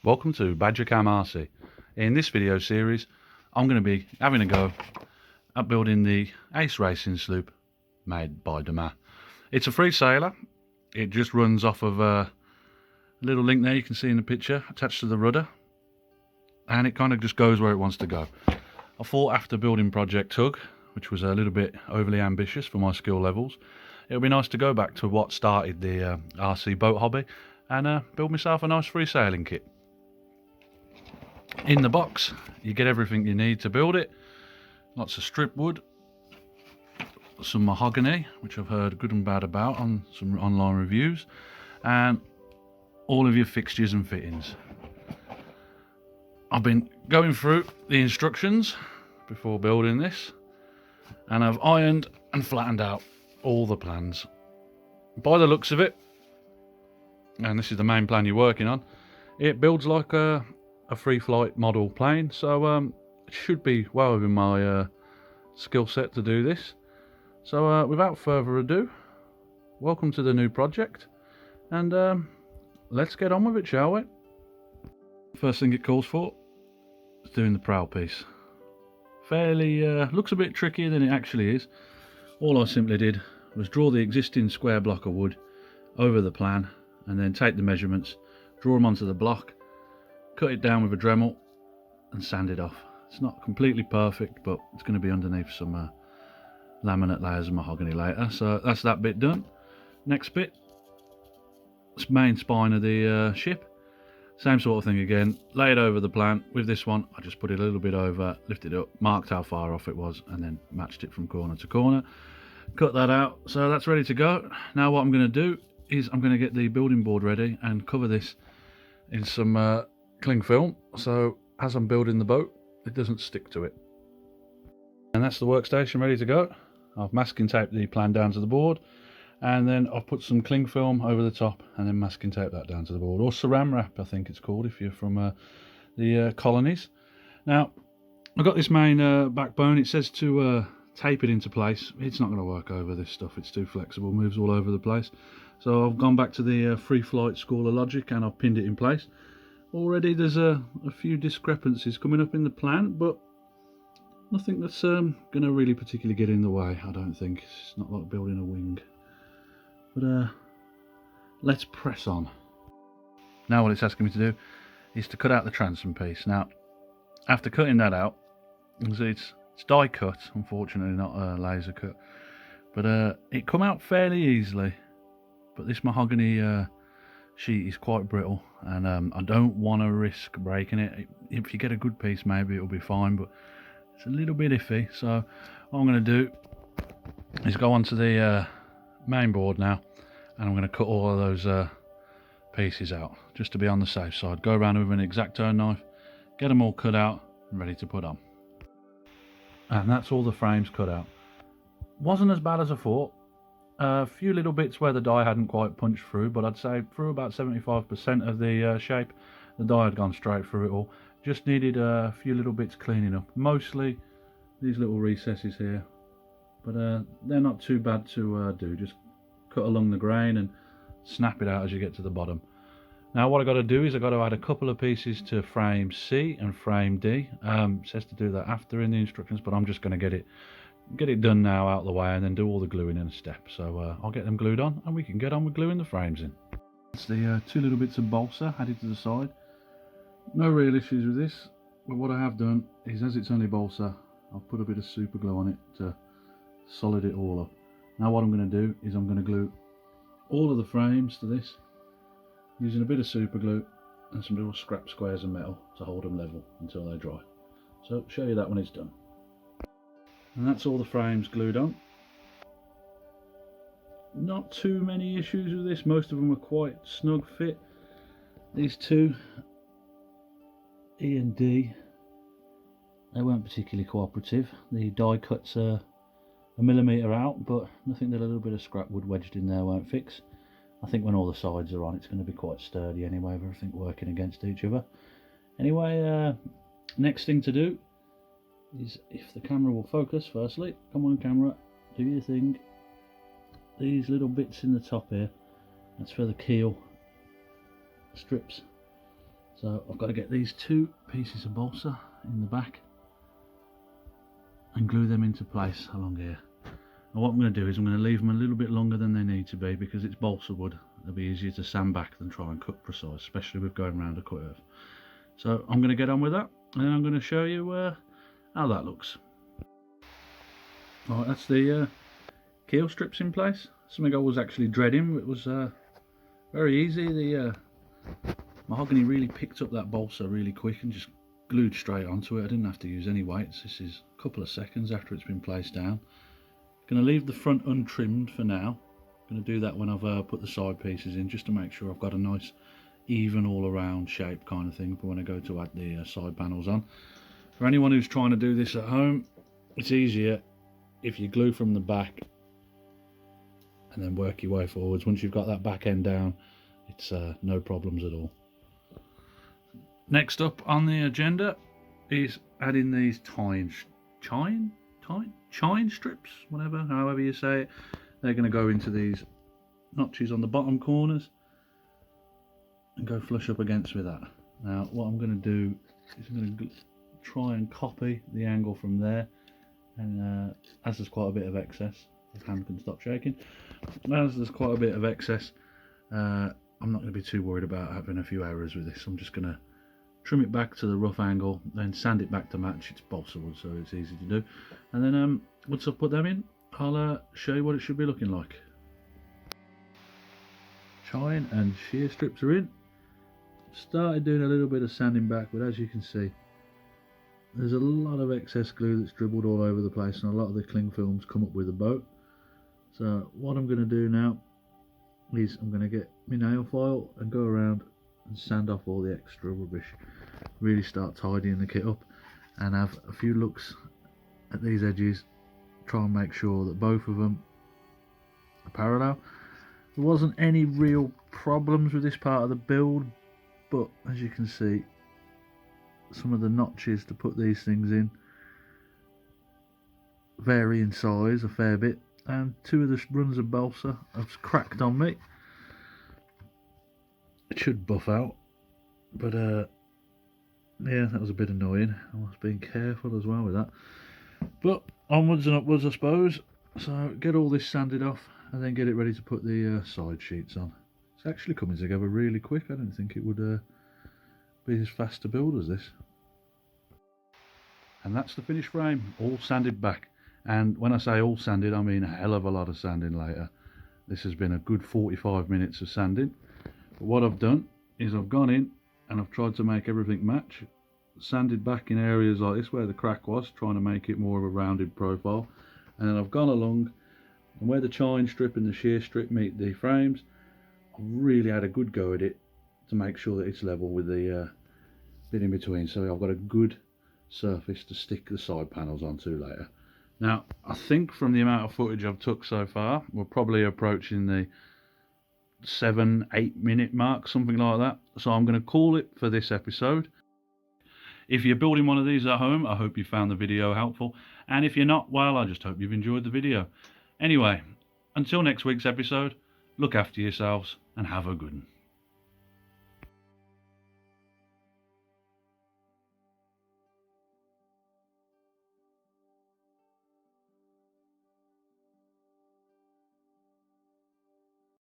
Welcome to Budget.No RC. In this video series, I'm going to be having a go at building the Ace racing sloop made by Dumas. It's a free sailer. It just runs off of a little link there you can see in the picture attached to the rudder, and it kind of just goes where it wants to go. I thought after building Project Tug, which was a little bit overly ambitious for my skill levels, it would be nice to go back to what started the RC boat hobby and build myself a nice free sailing kit. In the box you get everything you need to build it. Lots of strip wood, some mahogany, which I've heard good and bad about on some online reviews, and all of your fixtures and fittings. I've been going through the instructions before building this, and I've ironed and flattened out all the plans. By the looks of it, and this is the main plan you're working on, it builds like a free flight model plane, so it should be well within my skill set to do this. So without further ado, welcome to the new project, and let's get on with it, shall we? First thing it calls for is doing the prow piece. Fairly looks a bit trickier than it actually is. All I simply did was draw the existing square block of wood over the plan, and then take the measurements, draw them onto the block, cut it down with a Dremel and sand it off. It's not completely perfect, but it's going to be underneath some laminate layers of mahogany later. So that's that bit done. Next bit, this main spine of the ship. Same sort of thing again, lay it over the plan. With this one, I just put it a little bit over, lifted it up, marked how far off it was, and then matched it from corner to corner. Cut that out, so that's ready to go. Now what I'm going to do is I'm going to get the building board ready and cover this in some cling film, so as I'm building the boat it doesn't stick to it. And that's the workstation ready to go. I've masking taped the plan down to the board, and then I've put some cling film over the top and then masking tape that down to the board, or saran wrap I think it's called if you're from the colonies. Now I've got this main backbone. It says to tape it into place. It's not going to work over this stuff, it's too flexible, moves all over the place. So I've gone back to the free flight school of logic and I've pinned it in place. Already there's a few discrepancies coming up in the plan, but nothing that's going to really particularly get in the way, I don't think. It's not like building a wing. But let's press on. Now what it's asking me to do is to cut out the transom piece. Now, after cutting that out, you can see it's die cut, unfortunately not a laser cut, but it come out fairly easily. But this mahogany sheet is quite brittle, and I don't want to risk breaking it. If you get a good piece, maybe it'll be fine, but it's a little bit iffy. So what I'm going to do is go onto the main board now, and I'm going to cut all of those pieces out just to be on the safe side. Go around with an X-Acto knife, get them all cut out and ready to put on. And that's all the frames cut out. Wasn't as bad as I thought. A few little bits where the die hadn't quite punched through, but I'd say through about 75% of the shape the die had gone straight through it all. Just needed a few little bits cleaning up, mostly these little recesses here, but they're not too bad to do. Just cut along the grain and snap it out as you get to the bottom. Now what I got to do is I got to add a couple of pieces to frame C and frame D. It says to do that after in the instructions, but I'm just going to get it done now out of the way and then do all the gluing in a step. So I'll get them glued on and we can get on with gluing the frames in. It's the two little bits of balsa added to the side. No real issues with this, but what I have done is, as it's only balsa, I've put a bit of super glue on it to solid it all up. Now what I'm going to do is I'm going to glue all of the frames to this using a bit of super glue and some little scrap squares of metal to hold them level until they dry. So I'll show you that when it's done. And that's all the frames glued on. Not too many issues with this, most of them are quite snug fit. These two, E and D, they weren't particularly cooperative. The die cuts are a millimetre out, but nothing that a little bit of scrap wood wedged in there won't fix. I think when all the sides are on it's going to be quite sturdy anyway, with everything working against each other. Anyway, next thing to do is, if the camera will focus firstly, come on camera, do your thing. These little bits in the top here, that's for the keel strips. So I've got to get these 2 pieces of balsa in the back and glue them into place along here. And what I'm going to do is I'm going to leave them a little bit longer than they need to be, because it's balsa wood. They'll be easier to sand back than try and cut precise, especially with going around a curve. So I'm going to get on with that, and then I'm going to show you how that looks. Right, that's the keel strips in place. Something I was actually dreading. It was very easy. The mahogany really picked up that balsa really quick and just glued straight onto it. I didn't have to use any weights. This is a couple of seconds after it's been placed down. Going to leave the front untrimmed for now. Going to do that when I've put the side pieces in, just to make sure I've got a nice even all around shape kind of thing for when I go to add the side panels on. For anyone who's trying to do this at home, it's easier if you glue from the back and then work your way forwards. Once you've got that back end down, it's no problems at all. Next up on the agenda is adding these chine strips, whatever, however you say it. They're going to go into these notches on the bottom corners and go flush up against with that. Now what I'm going to do is I'm going to try and copy the angle from there, and as there's quite a bit of excess, the hand can stop shaking. As there's quite a bit of excess, I'm not going to be too worried about having a few errors with this. I'm just going to trim it back to the rough angle, then sand it back to match. It's balsa wood, so it's easy to do. And then once I've put them in, I'll show you what it should be looking like. Chine and shear strips are in. Started doing a little bit of sanding back, but as you can see, there's a lot of excess glue that's dribbled all over the place, and a lot of the cling films come up with the boat. So what I'm going to do now is I'm going to get my nail file and go around and sand off all the extra rubbish. Really start tidying the kit up and have a few looks at these edges, try and make sure that both of them are parallel. There wasn't any real problems with this part of the build, but as you can see, some of the notches to put these things in vary in size a fair bit, and 2 of the runs of balsa have cracked on me. It should buff out, but yeah, that was a bit annoying. I was being careful as well with that, but onwards and upwards, I suppose. So get all this sanded off and then get it ready to put the side sheets on. It's actually coming together really quick. I didn't think it would be as fast to build as this. And that's the finished frame, all sanded back. And when I say all sanded, I mean a hell of a lot of sanding later. This has been a good 45 minutes of sanding. But what I've done is I've gone in and I've tried to make everything match. Sanded back in areas like this where the crack was, trying to make it more of a rounded profile. And then I've gone along, and where the chine strip and the shear strip meet the frames, I've really had a good go at it to make sure that it's level with the bit in between, so I've got a good surface to stick the side panels onto later. Now I think from the amount of footage I've took so far, we're probably approaching the 7-8 minute mark, something like that. So I'm going to call it for this episode. If you're building one of these at home, I hope you found the video helpful, and if you're not, well, I just hope you've enjoyed the video. Anyway, until next week's episode, look after yourselves and have a good one.